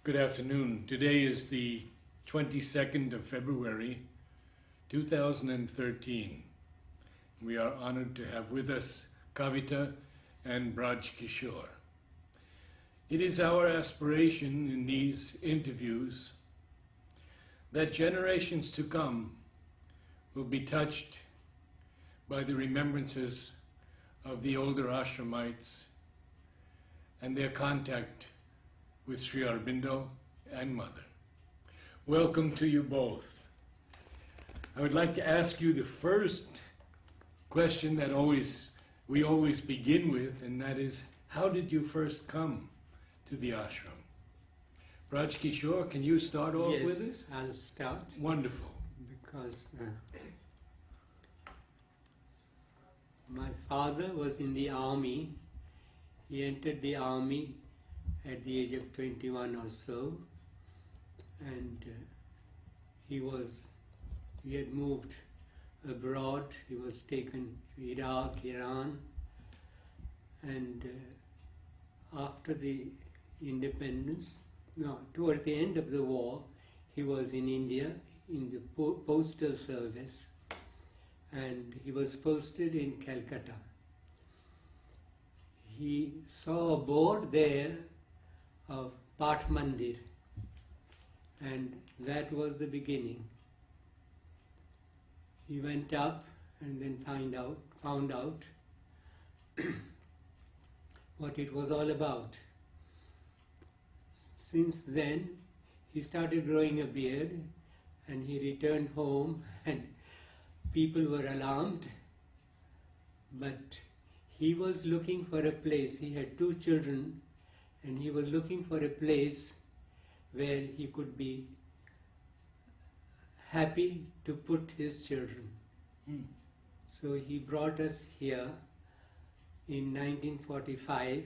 Good afternoon. Today is the 22nd of February, 2013. We are honored to have with us Kavita and Brajkishore. It is our aspiration in these interviews that generations to come will be touched by the remembrances of the older ashramites and their contact with Sri Aurobindo and Mother. Welcome to you both. I would like to ask you the first question that we always begin with, and that is, how did you first come to the ashram? Brajkishore, can you start off with us? Yes, I'll start. Wonderful. Because my father was in the army. He entered the army at the age of 21 or so, and he had moved abroad. He was taken to Iraq, Iran, and after the independence, towards the end of the war, he was in India in the postal service, and he was posted in Calcutta. He saw a board there of Path Mandir, and that was the beginning. He went up and then found out what it was all about. Since then, he started growing a beard, and he returned home, and people were alarmed, but he was looking for a place. He had 2 children, and he was looking for a place where he could be happy to put his children. So he brought us here in 1945.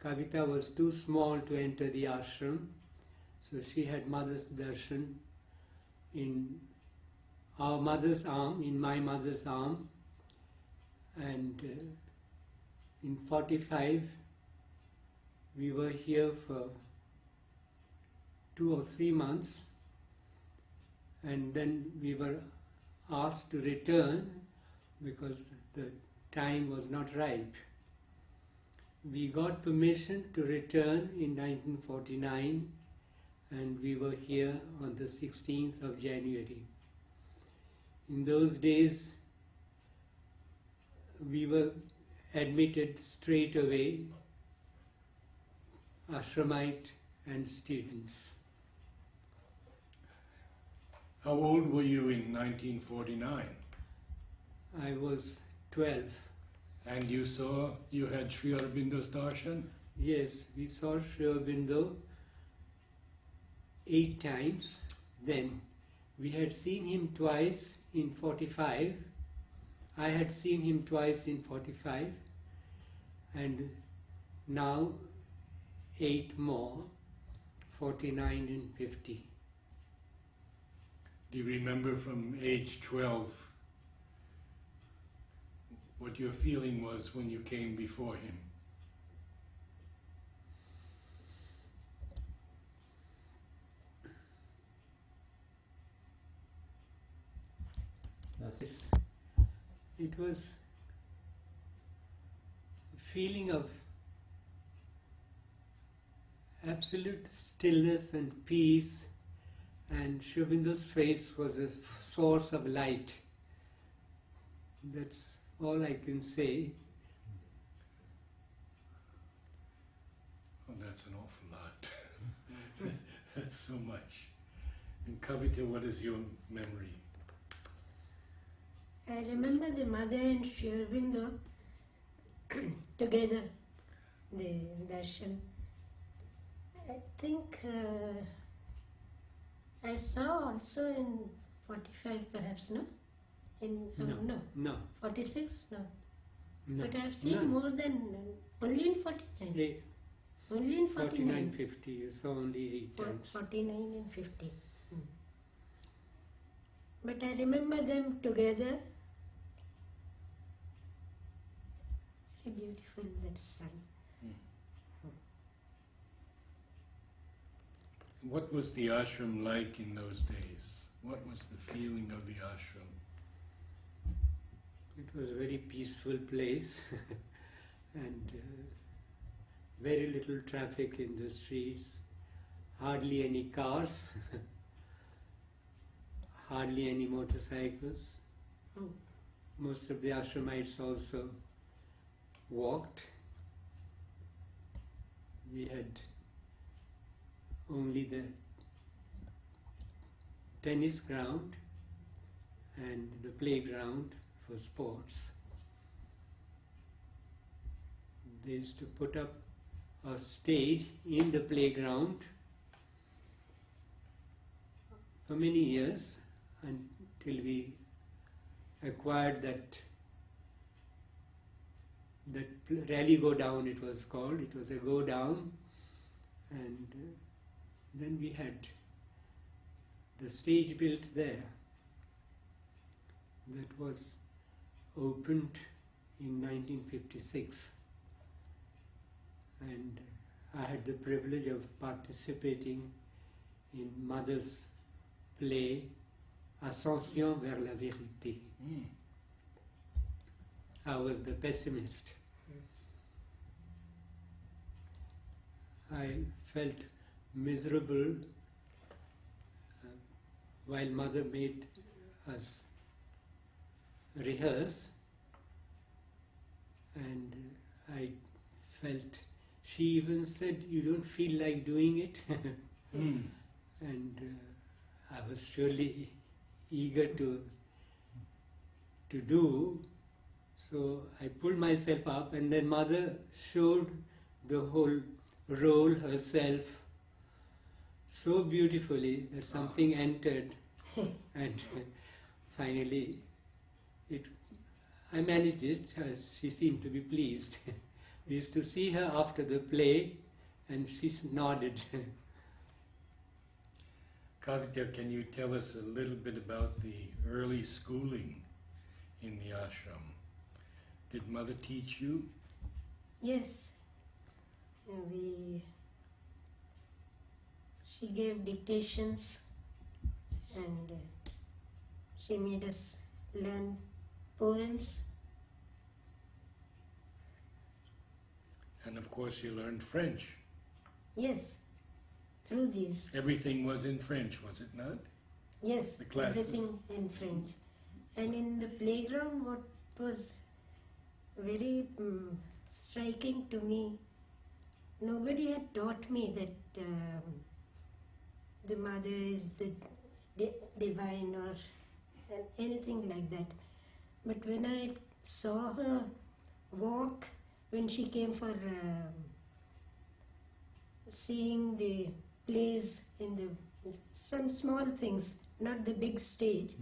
Kavita was too small to enter the ashram, so she had mother's darshan in our mother's arm, in my mother's arm, and in 45 we were here for 2 or 3 months, and then we were asked to return because the time was not ripe. We got permission to return in 1949, and we were here on the 16th of January. In those days, we were admitted straight away, ashramite and students. How old were you in 1949? I was 12. And you had Sri Aurobindo's darshan? Yes, we saw Sri Aurobindo 8 times then. We had seen him twice in 45. I had seen him twice in 45, and now 8 more, 49 and 50. Do you remember from age 12 what your feeling was when you came before him? It was a feeling of absolute stillness and peace, and Sri Aurobindo's face was a source of light. That's all I can say. Oh, that's an awful lot. That's so much. And Kavita, what is your memory? I remember the mother and Sri Aurobindo together, the darshan. I think I saw also in 45 perhaps, no? No. 46? No. No. But I've seen No. more than, only in 49. Yeah. Only in 49, 49. 50, you saw only 8 times. 49 and 50. But I remember them together. Very beautiful, that sun. What was the ashram like in those days? What was the feeling of the ashram? It was a very peaceful place and very little traffic in the streets, hardly any cars, hardly any motorcycles. Mm. Most of the ashramites also walked. We had only the tennis ground and the playground for sports. They used to put up a stage in the playground for many years until we acquired that rally go down, it was called. It was a go down, and then we had the stage built there. That was opened in 1956, and I had the privilege of participating in Mother's play Ascension vers la vérité. Mm. I was the pessimist. I felt miserable while Mother made us rehearse, and I felt, she even said, "You don't feel like doing it?" Mm. And I was surely eager to do. So I pulled myself up, and then Mother showed the whole role herself so beautifully that something entered, and finally I managed it. She seemed to be pleased. We used to see her after the play, and she nodded. Kavita, can you tell us a little bit about the early schooling in the ashram? Did Mother teach you? Yes. She gave dictations, and she made us learn poems. And of course you learned French. Yes, through these. Everything was in French, was it not? Yes, The classes. everything in French. And in the playground, what was very striking to me, nobody had taught me that the Mother is the divine or anything like that. But when I saw her walk, when she came for seeing the plays in the some small things, not the big stage,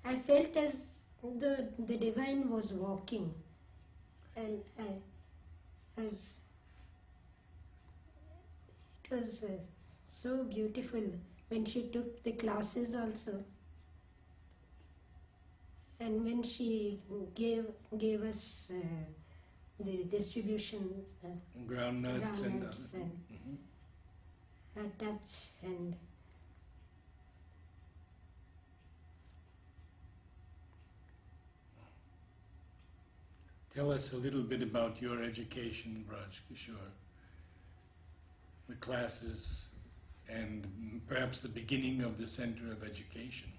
I felt as the divine was walking, and it was so beautiful when she took the classes also, and when she gave us the distributions, Groundnuts and groundnuts other. and Mhm. her touch and Tell us a little bit about your education, Brajkishore. The classes and perhaps the beginning of the Center of Education.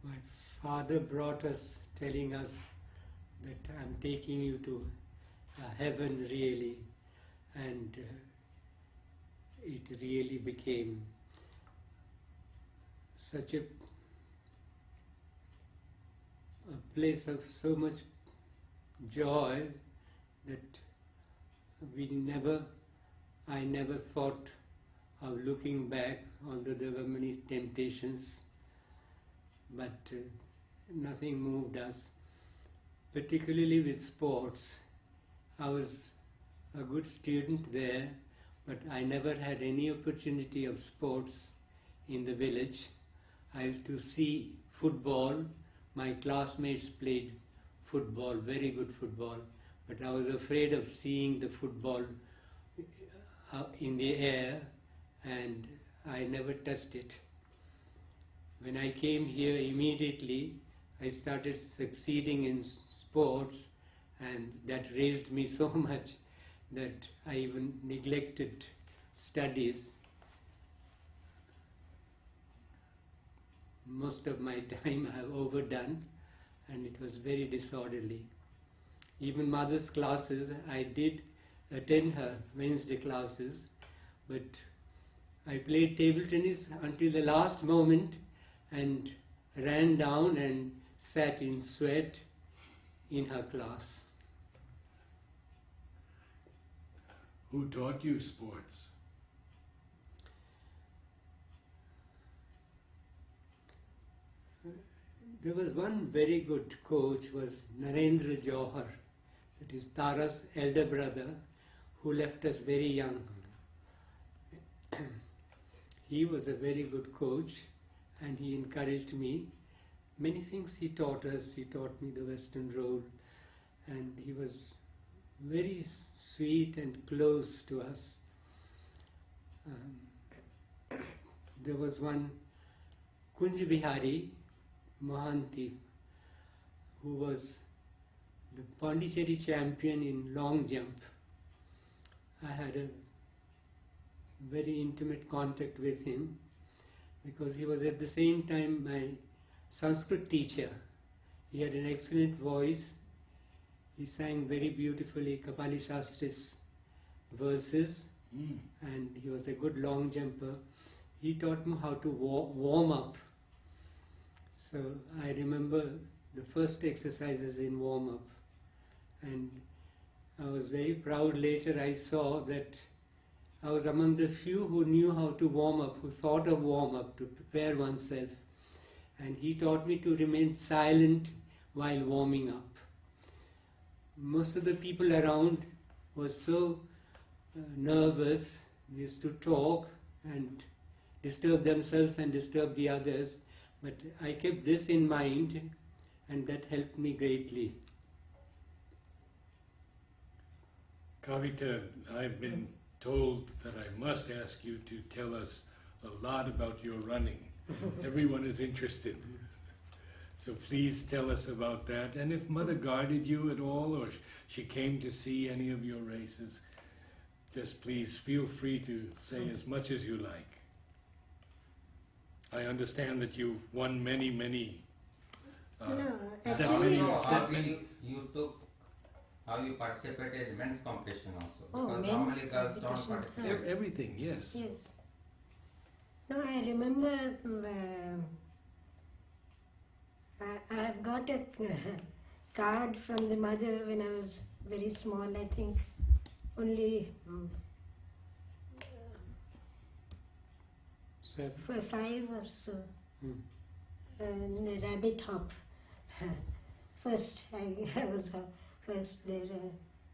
My father brought us, telling us that I'm taking you to heaven really, and it really became such a place of so much joy that I never thought of looking back, although there were many temptations, but nothing moved us, particularly with sports. I was a good student there, but I never had any opportunity of sports in the village. I used to see football. My classmates played football, very good football, but I was afraid of seeing the football in the air, and I never touched it. When I came here, immediately I started succeeding in sports, and that raised me so much that I even neglected studies. Most of my time I have overdone, and it was very disorderly. Even mother's classes, I did attend her Wednesday classes, but I played table tennis until the last moment and ran down and sat in sweat in her class. Who taught you sports? There was one very good coach, was Narendra Johar, that is Tara's elder brother, who left us very young. He was a very good coach, and he encouraged me. Many things he taught us. He taught me the Western Road, and he was very sweet and close to us. There was one Kunj Bihari Mohanty, who was the Pondicherry champion in long jump. I had a very intimate contact with him because he was at the same time my Sanskrit teacher. He had an excellent voice. He sang very beautifully Kapali Shastri's verses, and he was a good long jumper. He taught me how to warm up. So I remember the first exercises in warm-up, and I was very proud. Later I saw that I was among the few who knew how to warm up, who thought of warm-up to prepare oneself, and he taught me to remain silent while warming up. Most of the people around were so nervous, they used to talk and disturb themselves and disturb the others. But I kept this in mind, and that helped me greatly. Kavita, I've been told that I must ask you to tell us a lot about your running. Everyone is interested. So please tell us about that. And if Mother guarded you at all, or she came to see any of your races, just please feel free to say as much as you like. I understand that you won many No, actually- how you participated in men's competition also? Oh, Because men's normally girls don't competitions, participate. everything, yes. Yes. No, I remember I've got a card from the mother when I was very small, I think only for 5 or so. In the rabbit hop. First, I was first there,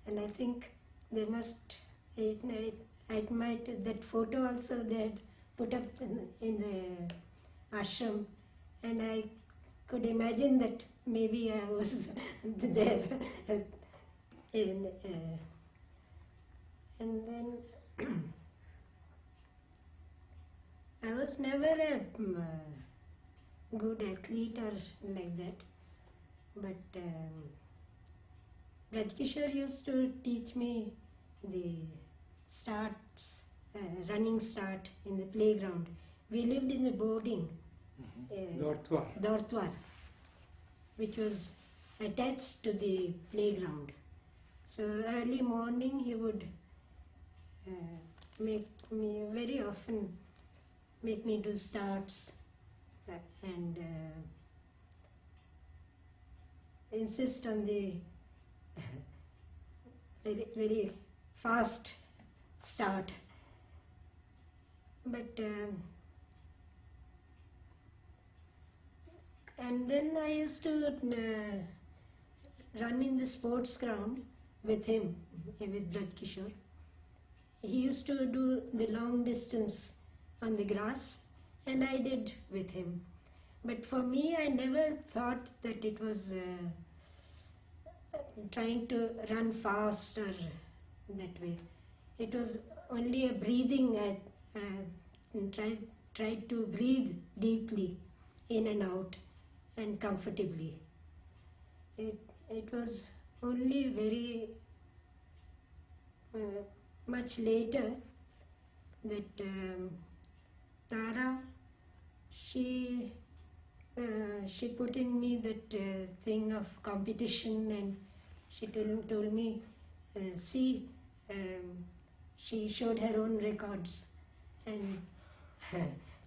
and I think they must. It might that photo also they had put up in the ashram, and I could imagine that maybe I was there. And then I was never a good athlete or like that, but Brajkishore used to teach me the running start in the playground. We lived in the boarding, Dortwar, which was attached to the playground. So early morning he would very often make me do starts and insist on the very fast start. But and then I used to run in the sports ground with him, with Brajkishore. He used to do the long distance on the grass, and I did with him. But for me, I never thought that it was trying to run fast or that way. It was only a breathing. I tried to breathe deeply in and out and comfortably. It was only very much later that Tara, she put in me that thing of competition, and she told me, see, she showed her own records, and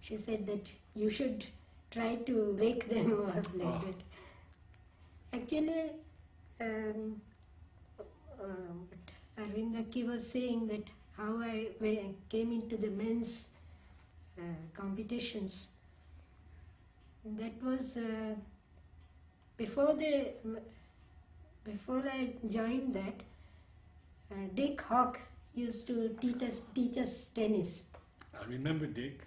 she said that you should try to break them or like that. Actually, Arvindaki was saying that how when I came into the men's competitions. That was before I joined that. Dick Hawk used to teach us tennis. I remember Dick.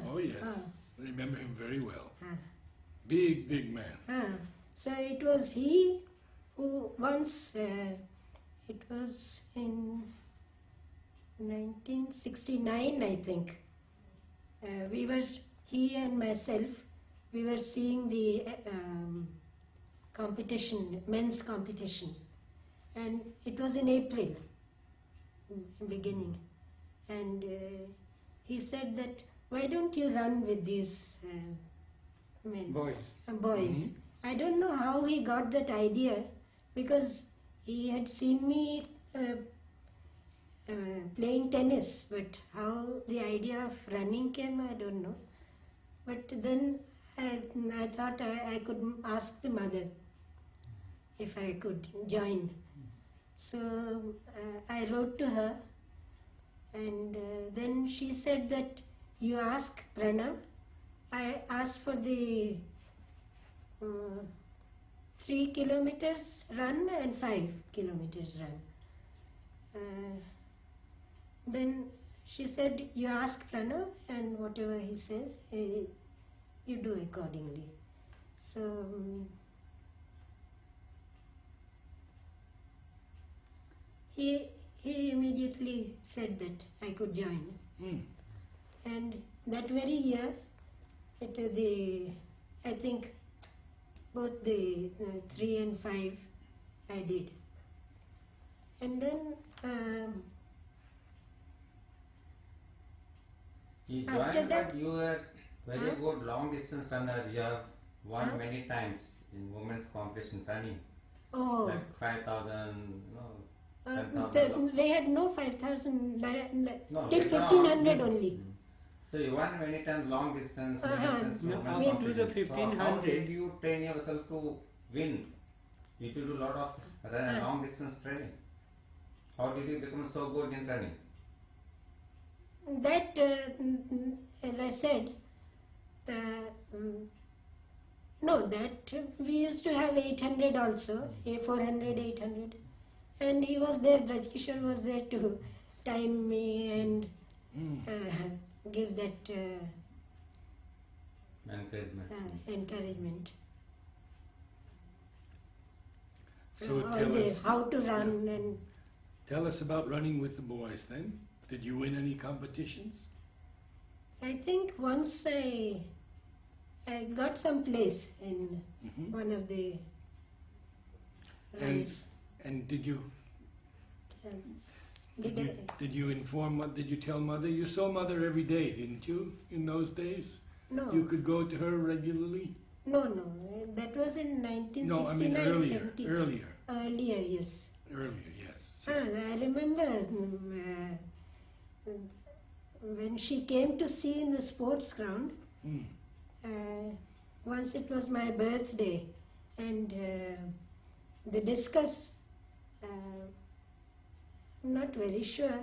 Oh yes, I remember him very well. Big man. So it was he who once, it was in 1969 I think, he and myself, we were seeing the competition, men's competition, and it was in April beginning, and he said that, why don't you run with these men? Boys. Boys. Mhm. I don't know how he got that idea, because he had seen me playing tennis, but how the idea of running came, I don't know. But then I thought I could ask the mother if I could join. So I wrote to her, and then she said that you ask Pranav. I asked for the 3 kilometers run and 5 kilometers run. Then she said, you ask Pranav, and whatever he says, you do accordingly. So he immediately said that I could join. And that very year, I think both the 3 and 5 I did. And then You after joined, that- but you were very Huh? good long distance runner. You have won Huh? many times in women's competition running, oh, like 5,000, no, uh, 10,000. we had no 5,000, No, did later on. 1,500 only. So you won many times long distance, mid Uh-huh. distance No, women's up to the competition. So how 1500. did you train yourself to win? You did a lot of long distance training. How did you become so good in running? That, as I said, we used to have 800 also, 400, 800. And he was there, Brajkishore was there to time me and give that Encouragement. encouragement. So All how to run and tell us about running with the boys then. Did you win any competitions? I think once I got some place in Mhm. one of the And, runs. and did you Did did you tell mother? You saw mother every day, didn't you? In those days, no, you could go to her regularly. no, that was in 1969, No, I mean earlier. 70. Earlier, Yes. earlier. Yes. I remember when she came to see in the sports ground. Once it was my birthday, and the discus. I'm not very sure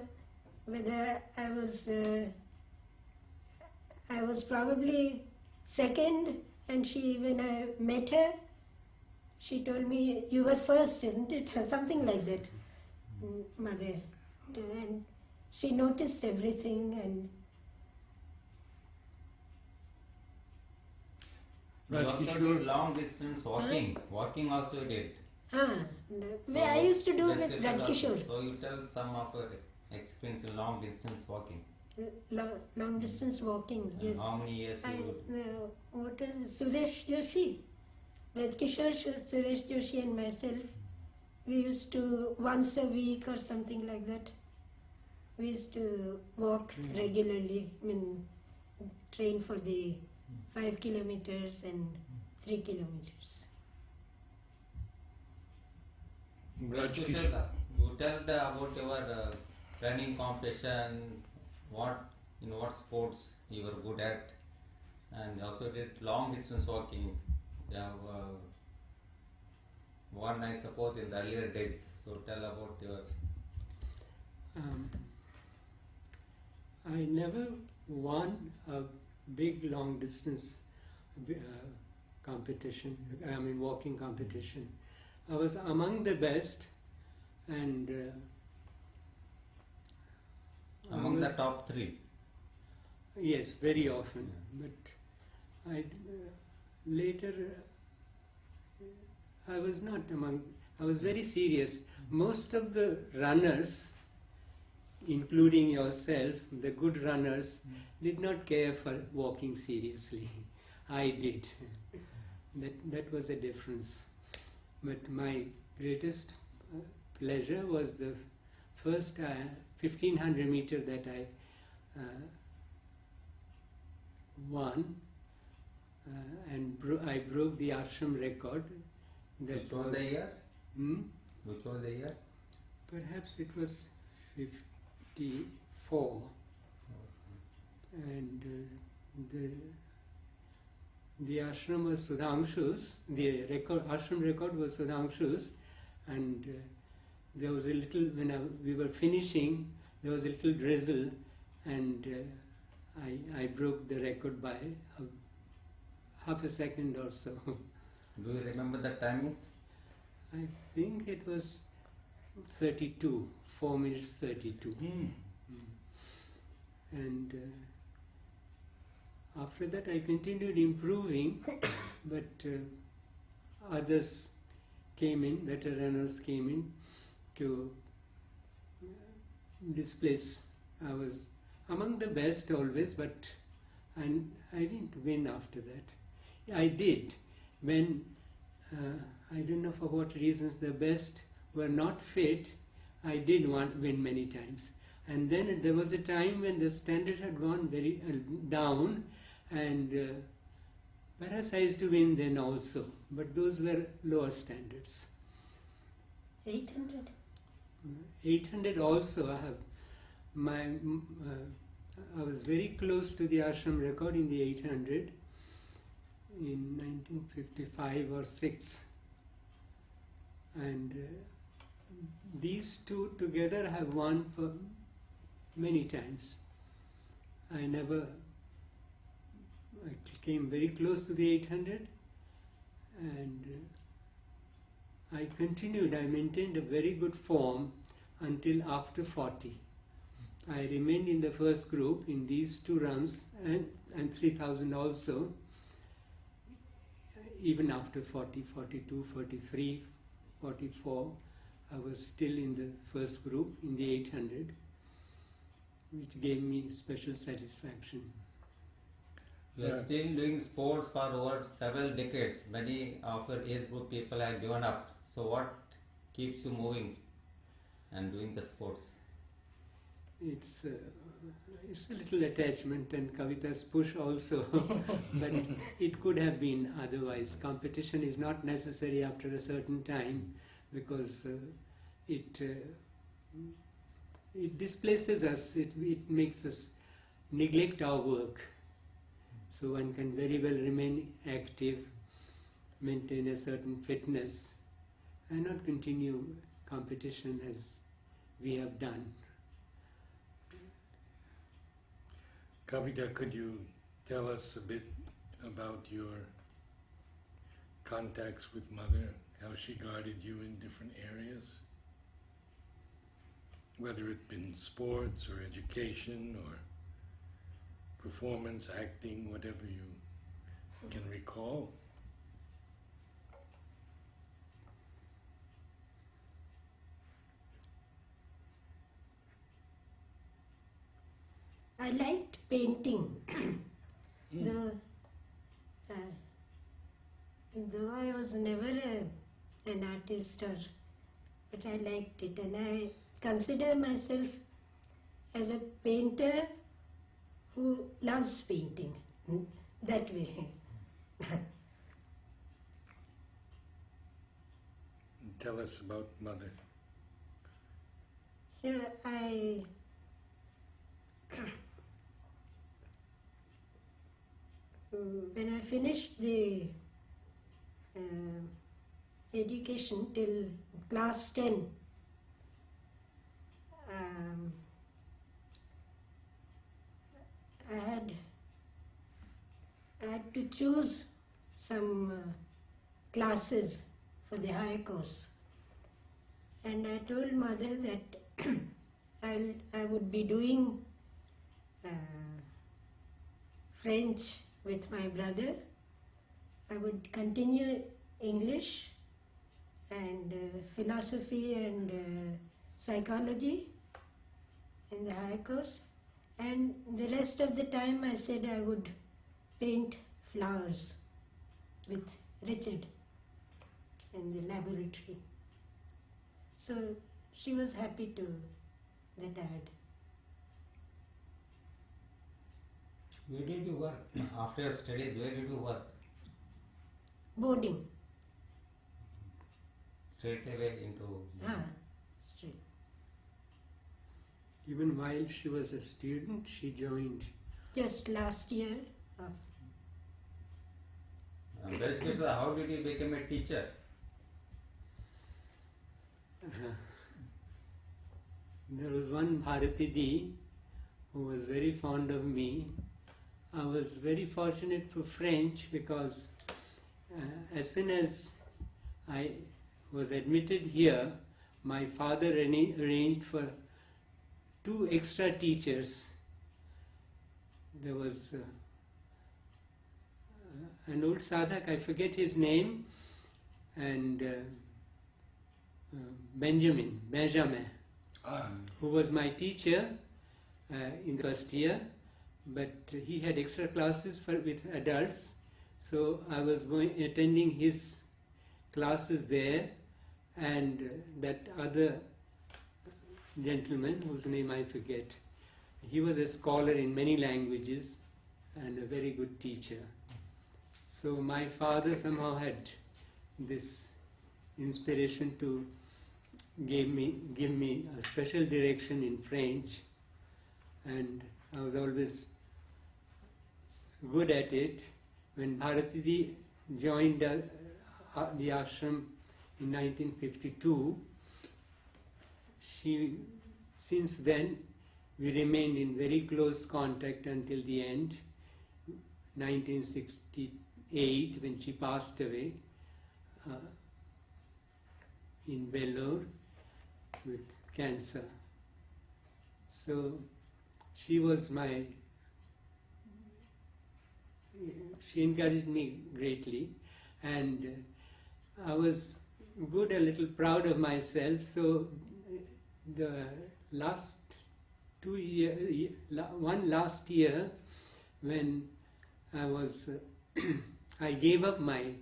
whether I was probably second, and when I met her, she told me, you were first, isn't it? Something like that, mother. And she noticed everything, and You also did Brajkishore, long distance walking. Walking also you did. I used to do Just with this is also- Brajkishore. So you tell some of your experience in long distance walking. Long distance walking, And yes. how many years you What is it? Suresh Joshi? Brajkishore, Suresh Joshi and myself, we used to once a week or something like that. We used to walk regularly, train for the 5 kilometers and 3 kilometers. Brajkishore. You tell about your running competition, in what sports you were good at, and also did long distance walking. You have won, I suppose, in the earlier days. So tell about your. I never won a big long distance competition, walking competition. I was among the best, and Among the top three. yes, very often. But later I was not among. I was very serious. Most of the runners, including yourself, the good runners, did not care for walking seriously. I did. That was a difference. But my greatest pleasure was the first 1500 meters that I won, and I broke the ashram record. Which was the year? Hmm? Which was the year? Perhaps it was 54, and the ashram was Sudhanshu's. The ashram record was Sudhanshu's, and there was a little we were finishing. There was a little drizzle, and I broke the record by half a second or so. Do you remember the timing? I think it was 32, 4 minutes 32. And after that I continued improving, but others came in, better runners came in to displace. I was among the best always, but I didn't win after that. I did when I don't know for what reasons the best were not fit. I did win many times, and then there was a time when the standard had gone very down, and perhaps I used to win then also, but those were lower standards. 800? 800 also. I have I was very close to the ashram record in the 800 in 1955 or 6, and these two together have won for many times. I came very close to the 800, and I continued. I maintained a very good form until after 40. I remained in the first group in these two runs and 3000 also. Even after 40, 42, 43, 44, I was still in the first group in the 800, which gave me special satisfaction. You are still doing sports for over several decades. Many of your age group people have given up. So what keeps you moving and doing the sports? It's a little attachment and Kavita's push also, but it could have been otherwise. Competition is not necessary after a certain time, because it displaces us, it makes us neglect our work. So one can very well remain active, maintain a certain fitness, and not continue competition as we have done. Kavita, could you tell us a bit about your contacts with Mother, how she guided you in different areas? Whether it been sports or education or performance, acting, whatever you can recall. I liked painting. though, though I was never an artist, but I liked it, and I consider myself as a painter who loves painting. That way. Tell us about Mother. So when I finished the education till class 10, I had to choose some classes for the higher course, and I told Mother that I would be doing French with my brother. I would continue English and philosophy and psychology in the higher course, and the rest of the time I said I would paint flowers with Richard in the laboratory. So she was happy that I had. Where did you work? After your studies, where did you work? Boarding. Straight away into... Straight. Even while she was a student, she joined. Just last year. Brajkishore, how did you become a teacher? There was one Bharati Di who was very fond of me. I was very fortunate for French because as soon as I was admitted here, my father arranged for 2 extra teachers. There was an old sadhak, I forget his name, and Benjamin, who was my teacher in the first year, but he had extra classes with adults, so I was attending his classes there, and that other gentleman whose name I forget, he was a scholar in many languages and a very good teacher. So my father somehow had this inspiration to give me a special direction in French, and I was always good at it. When Bharati Di joined the ashram in 1952, since then we remained in very close contact until the end, 1968, when she passed away in Vellore with cancer. So she encouraged me greatly, and I was a little proud of myself. So the last last year when I gave up my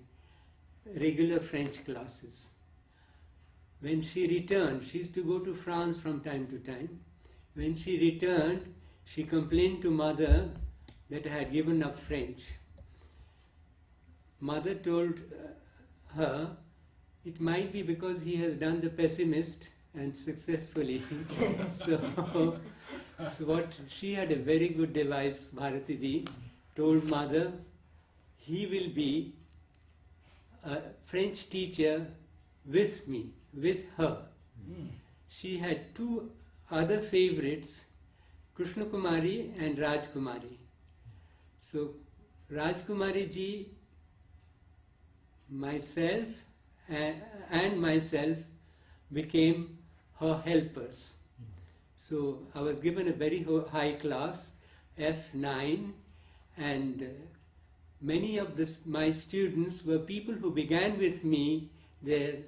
regular French classes. When she returned, she used to go to France from time to time. When she returned, she complained to Mother that I had given up French. Mother told her it might be because he has done the pessimist and successfully. So what she had a very good device, Bharati Di, told Mother, he will be a French teacher with me, with her. She had 2 other favorites, Krishna Kumari and Rajkumari. So Rajkumari ji, myself and myself became her helpers. So I was given a very high class, F9, and many of my students were people who began with me their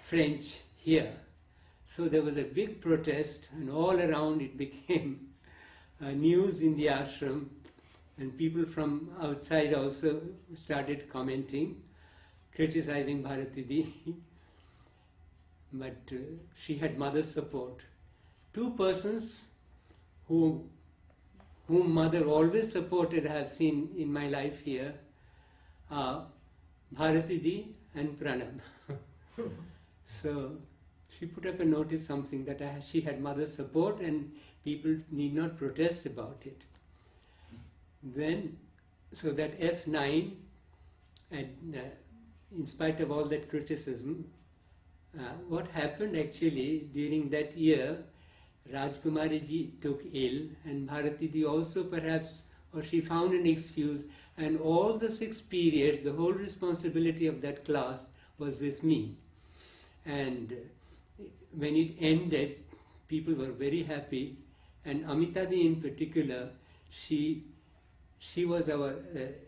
French here. So there was a big protest, and all around it became news in the ashram, and people from outside also started commenting, criticizing Bharatidi. But she had mother's support. Two persons whom mother always supported, I have seen in my life here, are Bharatidi and Pranab. So she put up a notice, something that she had mother's support and people need not protest about it. Then, so that F9, and in spite of all that criticism, what happened actually during that year, Rajkumari ji took ill, and Bharati ji also perhaps, or she found an excuse, and all the 6 periods, the whole responsibility of that class was with me. And when it ended, people were very happy, and Amita ji in particular, she was our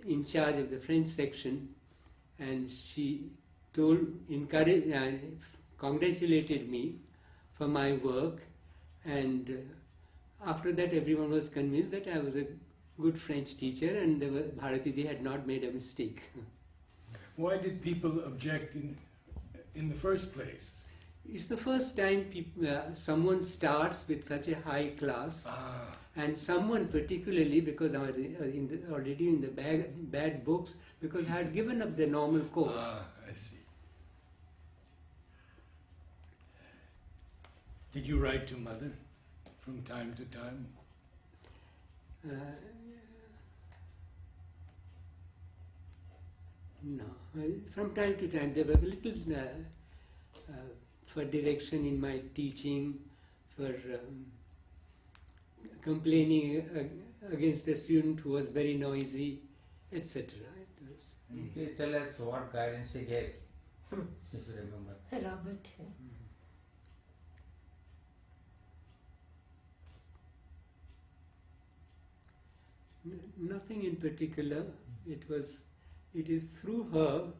in charge of the French section, and she encouraged and congratulated me for my work, and after that everyone was convinced that I was a good French teacher and Bharati ji had not made a mistake. Why did people object in the first place? It's the first time someone starts with such a high class, and someone particularly, because I was already in the bad books, because I had given up the normal course. I see. Did you write to mother from time to time? No. From time to time there were little for direction in my teaching, for complaining against a student who was very noisy, etc. Please tell us what guidance she gave, if you remember. Robert. Nothing in particular. It is through her,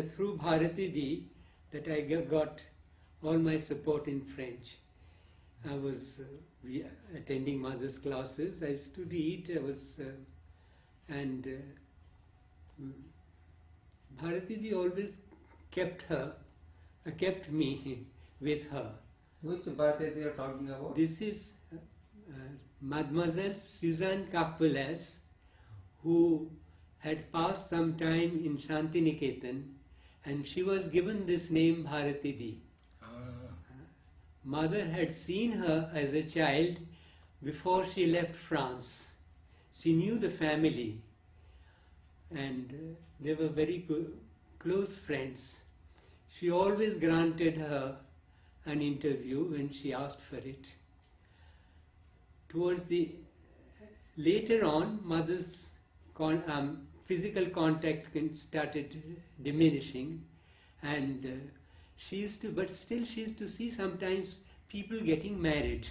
through Bharati Di, that I got all my support in French. I was attending mother's classes. I used to read. Bharati Di always kept me with her. Which Bharati you are talking about? This is Mademoiselle Suzanne Carpelas, who had passed some time in Shantiniketan, and she was given this name Bharati Di. Mother had seen her as a child before she left France. She knew the family, and they were very close friends. She always granted her an interview when she asked for it. Towards later on, mother's physical contact started diminishing, and but still she used to see sometimes people getting married.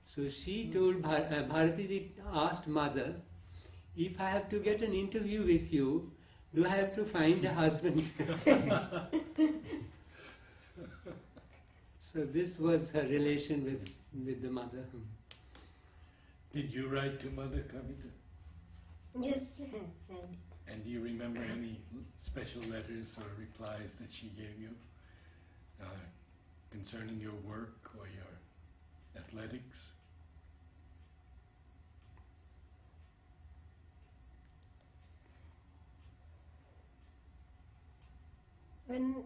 So she told Bharati asked mother, if I have to get an interview with you, do I have to find a husband? So this was her relation with the mother. Did you write to Mother Kavita? Yes, I did. And do you remember any special letters or replies that she gave you concerning your work or your athletics? When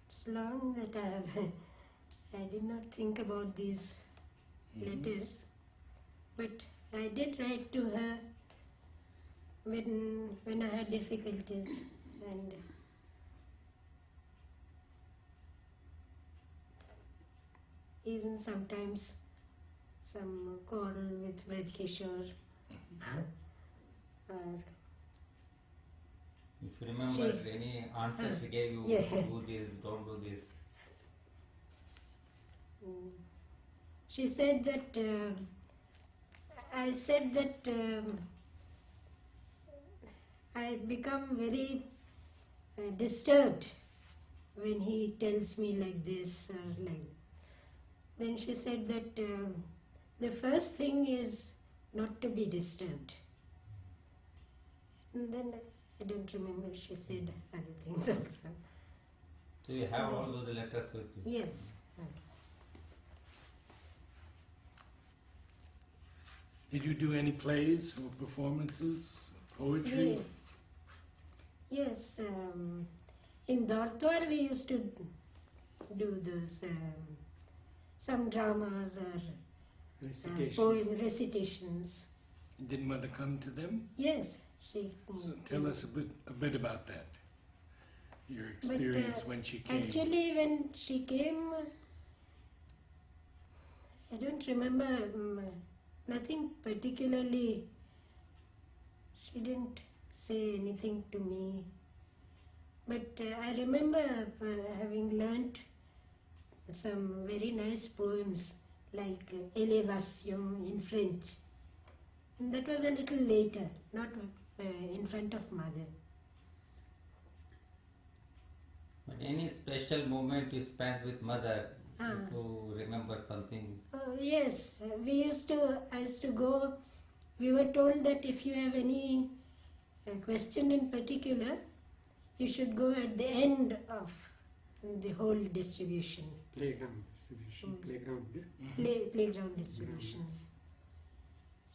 it's long that I did not think about these letters, but I did write to her when I had difficulties, and even sometimes some quarrel with Brajkishore. If you remember any answer she gave you, yeah. do this, don't do this. she said that I said that I become very disturbed when he tells me like this or like. Then she said that the first thing is not to be disturbed. And then I don't remember, she said other things also. So you have all those letters with you? Yes. Did you do any plays or performances, poetry? Yes. In Dortwar we used to do those some dramas or Recitations. recitations. Did Mother come to them? Yes, she. So tell us a bit about that. Your experience when she came. Actually, when she came, I don't remember nothing particularly. She didn't say anything to me. But I remember having learnt some very nice poems like Elevation in French. And that was a little later, not in front of Mother. But any special moment you spent with Mother, Ah. if you remember something? Yes, I used to go, we were told that if you have any question in particular, you should go at the end of the whole distribution, Playground distribution. Playground. playground distribution.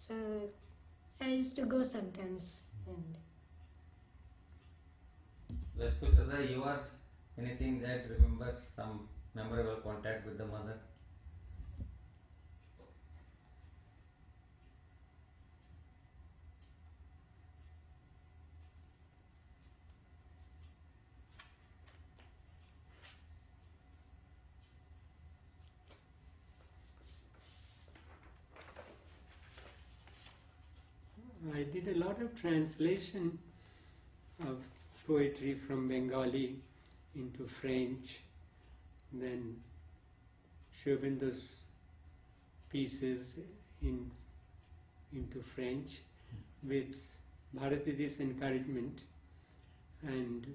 So I used to go sometimes. And Brajkishore, you are anything that remember some memorable contact with the Mother? I did a lot of translation of poetry from Bengali into French, then Shobindo's pieces into French with Bharatidi's encouragement. And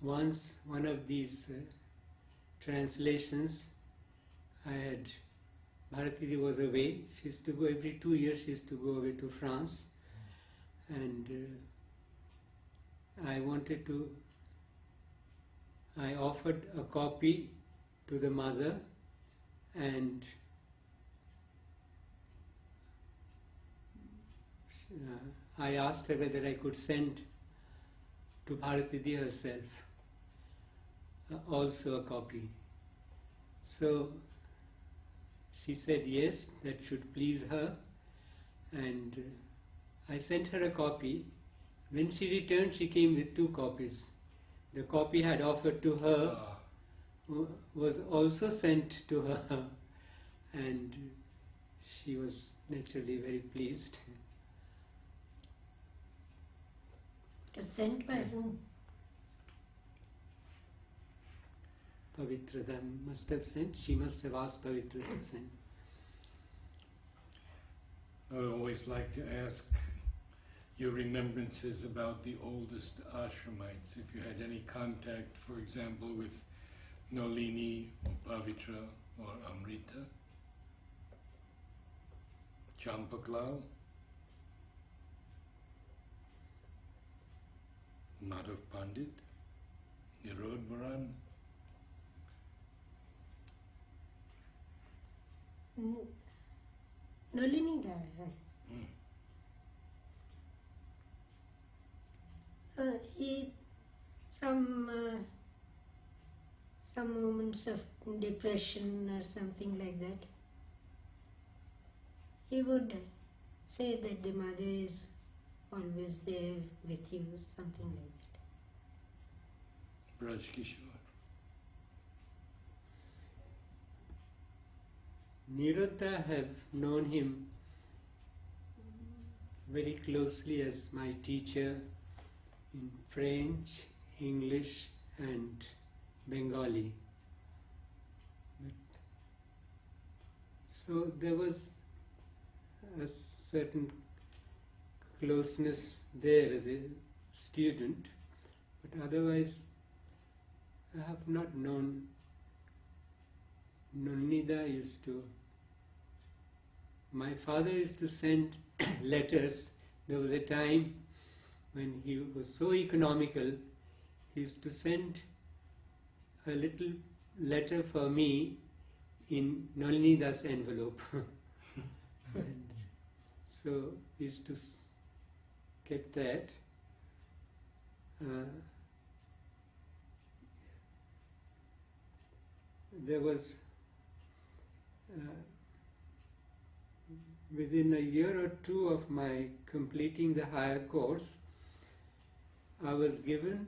once one of these translations, Bharatidi was away. She used to go every 2 years. She used to go away to France, and I offered a copy to the mother, and I asked her whether I could send to Bharatidi herself also a copy. So she said yes, that should please her, and I sent her a copy. When she returned, she came with 2 copies. The copy had offered to her was also sent to her, and she was naturally very pleased. it was sent by whom? Pavitra must have sent. She must have asked Pavitra to send. I always like to ask your remembrances about the oldest ashramites. If you had any contact, for example, with Nolini or Pavitra or Amrita, Champaklal, Madhav Pandit, Nirod Moran. Nolini Dai. He some moments of depression or something like that. He would say that the mother is always there with you, something like that. Brajkishore. Niruddha, have known him very closely as my teacher in French, English and Bengali. But So there was a certain closeness there as a student, but otherwise I have not known. Nonida used to, my father used to send letters. There was a time when he was so economical, he used to send a little letter for me in Nalinida's envelope. And so we used to get that. There was within a year or two of my completing the higher course, I was given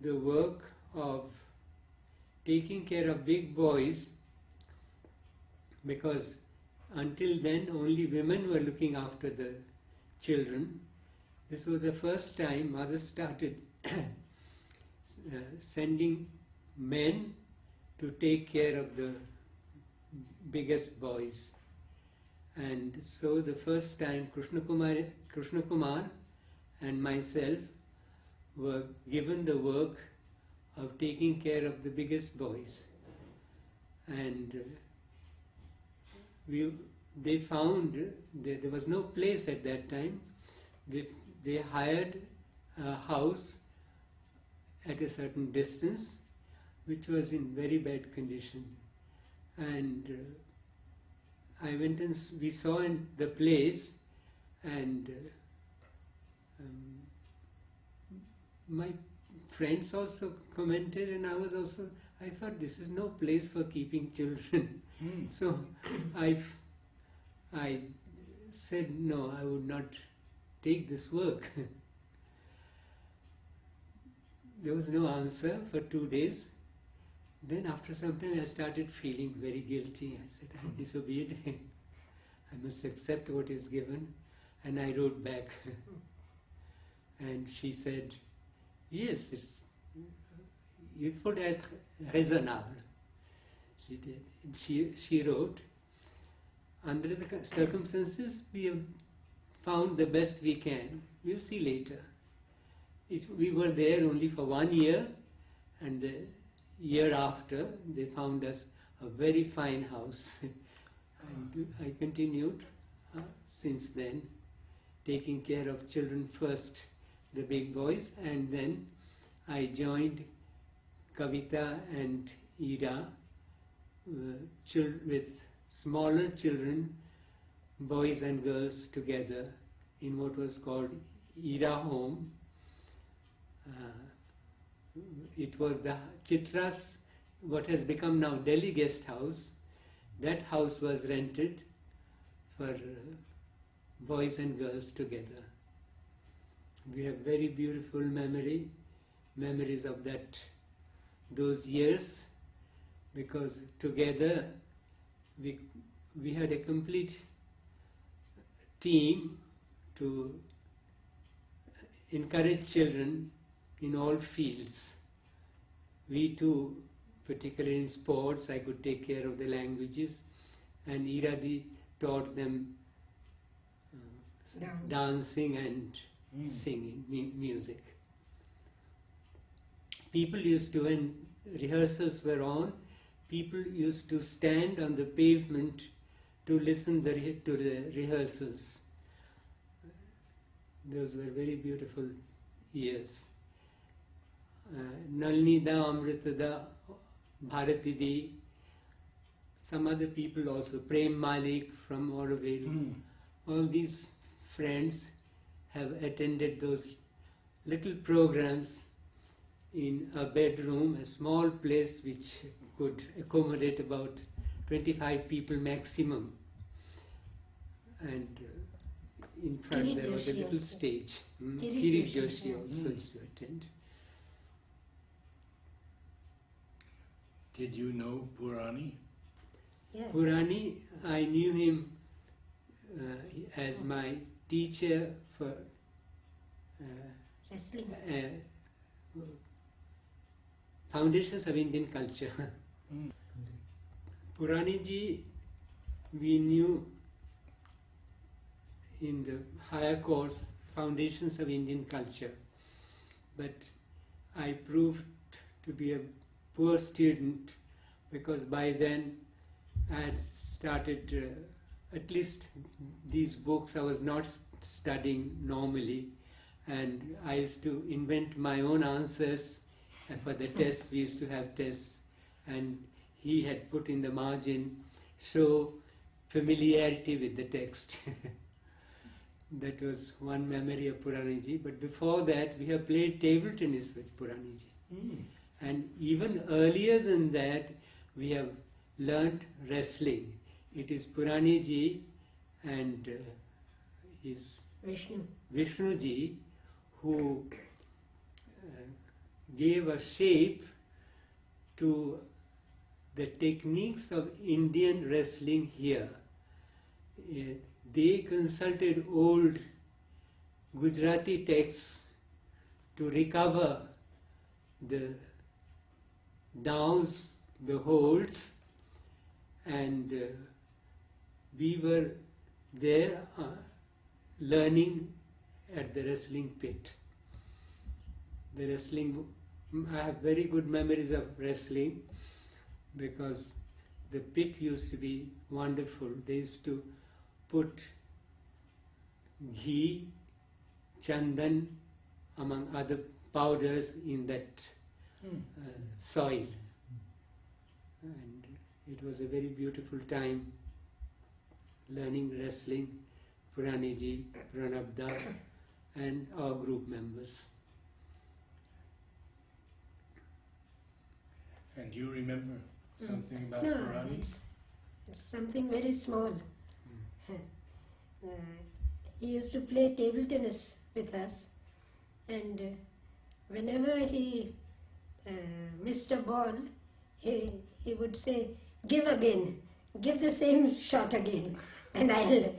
the work of taking care of big boys, because until then only women were looking after the children. This was the first time Mother started sending men to take care of the biggest boys. And so the first time Krishna Kumar and myself were given the work of taking care of the biggest boys. And they found there was no place at that time. They hired a house at a certain distance, which was in very bad condition. And I went and we saw in the place, and my friends also commented, and I thought this is no place for keeping children. So I said no, I would not take this work. There was no answer for 2 days. Then after some time I started feeling very guilty. I said, I disobeyed. I must accept what is given. And I wrote back. And she said, yes, il faut être raisonnable. She did. She wrote, under the circumstances, we have found the best we can. We'll see later. We were there only for 1 year, and the year after they found us a very fine house. And I continued since then, taking care of children first, the big boys, and then I joined Kavita and Ira with smaller children, boys and girls together, in what was called Ira Home. It was the Chitras, what has become now Delhi Guest House. That house was rented for boys and girls together. We have very beautiful memories of those years, because together we had a complete team to encourage children in all fields. We too, particularly in sports, I could take care of the languages, and Iradi taught them dancing and singing, music. People used to, when rehearsals were on, people used to stand on the pavement to listen to the rehearsals. Those were very beautiful years. Nalnida, Amritada, Bharatidi, some other people also, Prem Malik from Auroville. All these friends have attended those little programs in a bedroom, a small place which could accommodate about 25 people maximum. And in front there was a little stage. Kiri Joshi also used to attend. Did you know Purani? Yeah. Purani, I knew him as my teacher for Wrestling. Foundations of Indian Culture. Purani ji we knew in the higher course Foundations of Indian Culture, but I proved to be a poor student because by then I had started at least these books I was not studying normally, and I used to invent my own answers, and for the tests we used to have tests, and he had put in the margin, show familiarity with the text. That was one memory of Puraniji, but before that we have played table tennis with Puraniji. And even earlier than that we have learnt wrestling. It is Puraniji and his Vishnuji who gave a shape to the techniques of Indian wrestling here. They consulted old Gujarati texts to recover the downs, the holds, and we were there learning at the wrestling pit. The wrestling, I have very good memories of wrestling because the pit used to be wonderful. They used to put ghee, chandan, among other powders in that soil. And it was a very beautiful time learning wrestling, Puraniji, Pranabda, and our group members. And you remember something about No, Purani? it's something very small. He used to play table tennis with us, and whenever he missed a ball, he would say, "Give again, give the same shot again, and I'll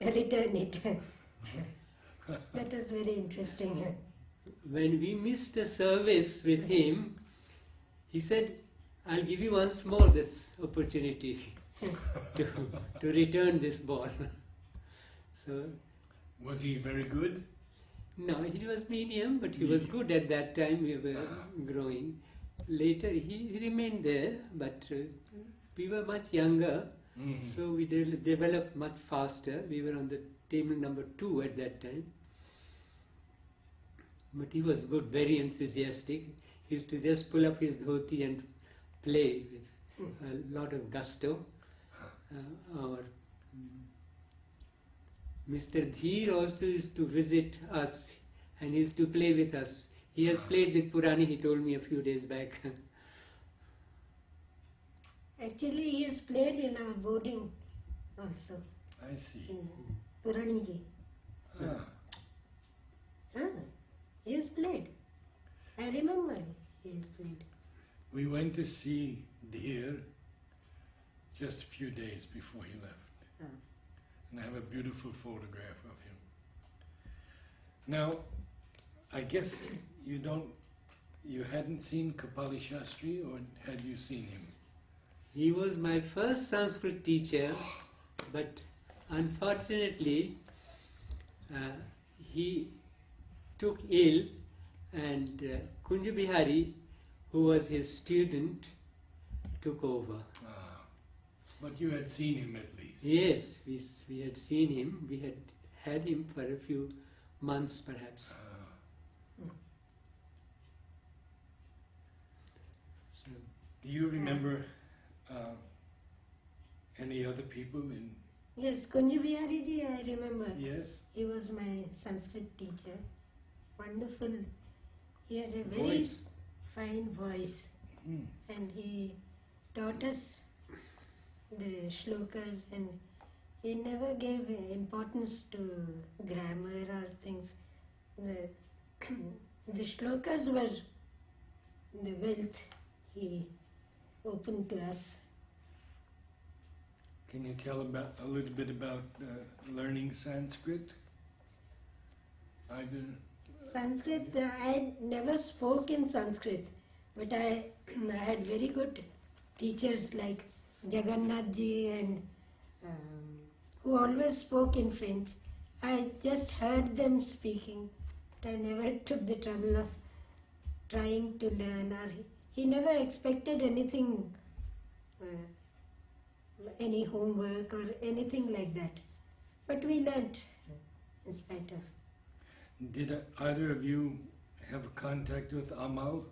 return it." That was very interesting. When we missed a service with him, he said, "I'll give you once more this opportunity to return this ball." So, Was he very good? no, he was medium, but he was good at that time. We were growing. Later, he remained there, but we were much younger, so we developed much faster. We were on the table number 2 at that time. But he was good, very enthusiastic. He used to just pull up his dhoti and play with a lot of gusto. Our Mr. Dheer also used to visit us and used to play with us. He has played with Purani, he told me a few days back. Actually, he has played in our boarding also, I see. in Puraniji. Ah. He has played. I remember he has played. We went to see Dheer just a few days before he left. And I have a beautiful photograph of him. Now, I guess you hadn't seen Kapali Shastri, or had you seen him? He was my first Sanskrit teacher, but unfortunately he took ill, and Kunja Bihari, who was his student, took over. But you had seen him at least. Yes, we had seen him. We had him for a few months perhaps. So, Do you remember any other people in? Yes, Kunja Bihari ji, I remember. Yes. He was my Sanskrit teacher. Wonderful. He had a very Voice. fine voice, and he taught us the shlokas, and he never gave importance to grammar or things. The shlokas were the wealth he opened to us. Can you tell a little bit about learning Sanskrit? Either. Sanskrit, I never spoke in Sanskrit, but I had very good teachers like Jagannath ji and who always spoke in French. I just heard them speaking. I never took the trouble of trying to learn, or he never expected anything, any homework or anything like that. But we learnt in spite of. Did either of you have contact with Amal?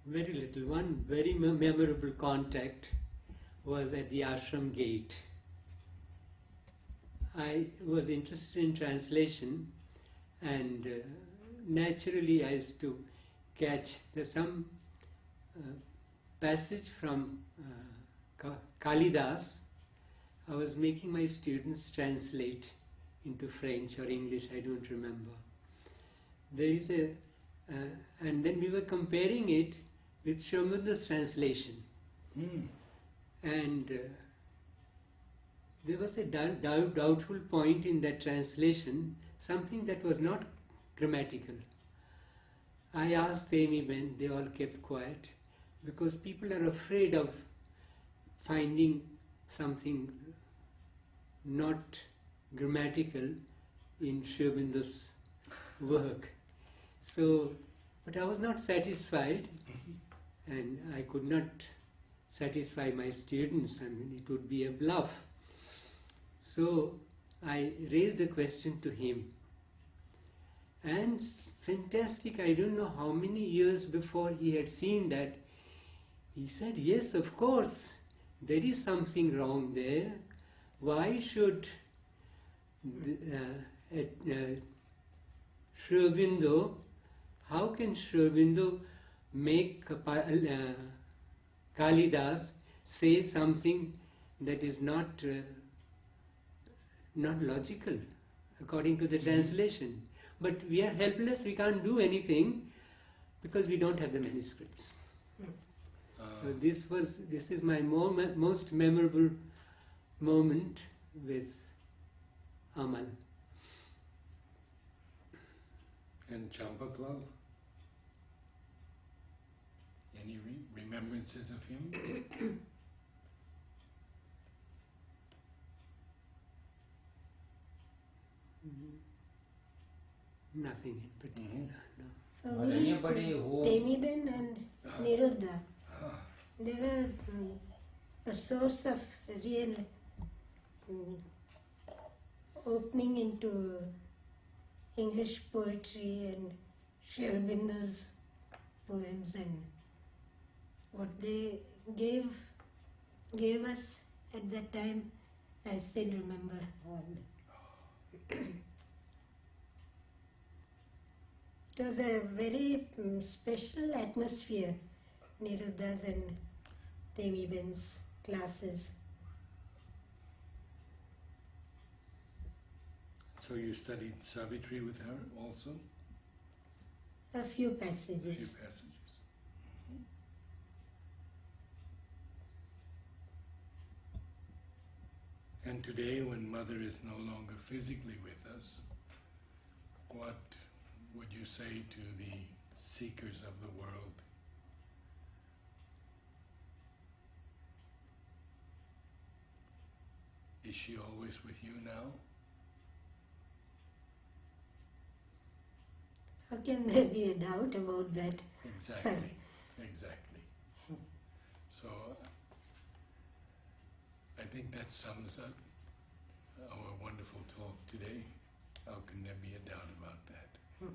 Very little. One very memorable contact was at the ashram gate. I was interested in translation, and naturally I used to catch some passage from Kalidas. I was making my students translate into French or English, I don't remember. There is and then we were comparing it with Shromanda's translation. And there was a doubtful point in that translation, something that was not grammatical. I asked Amy when they all kept quiet, because people are afraid of finding something not grammatical in Shromanda's work. So, but I was not satisfied, and I could not satisfy my students. I mean, it would be a bluff. So I raised the question to him. And fantastic, I don't know how many years before he had seen that, he said, yes, of course, there is something wrong there. Why should Sri Aurobindo, how can Sri Aurobindo make Kalidas say something that is not logical according to the translation? But we are helpless, we can't do anything because we don't have the manuscripts. So this is my most memorable moment with Amal. And Champaklal? Any remembrances of him? Nothing in particular, no. For Or me, anybody who- Temiben and Niruddha, they were a source of real opening into English poetry and Sri Aurobindo's poems, and what they gave us at that time, I still remember all. It was a very special atmosphere, Niruddha's and Temiben's classes. So you studied Savitri with her also? A few A few passages. passages. And today, when Mother is no longer physically with us, what would you say to the seekers of the world? Is she always with you now? How can there be a doubt about that? Exactly, exactly. So, I think that sums up our wonderful talk today. How can there be a doubt about that?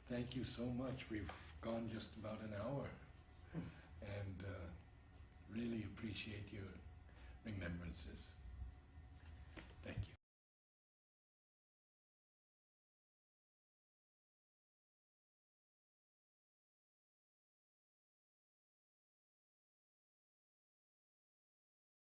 Thank you so much. We've gone just about an hour, and really appreciate your remembrances. Thank you.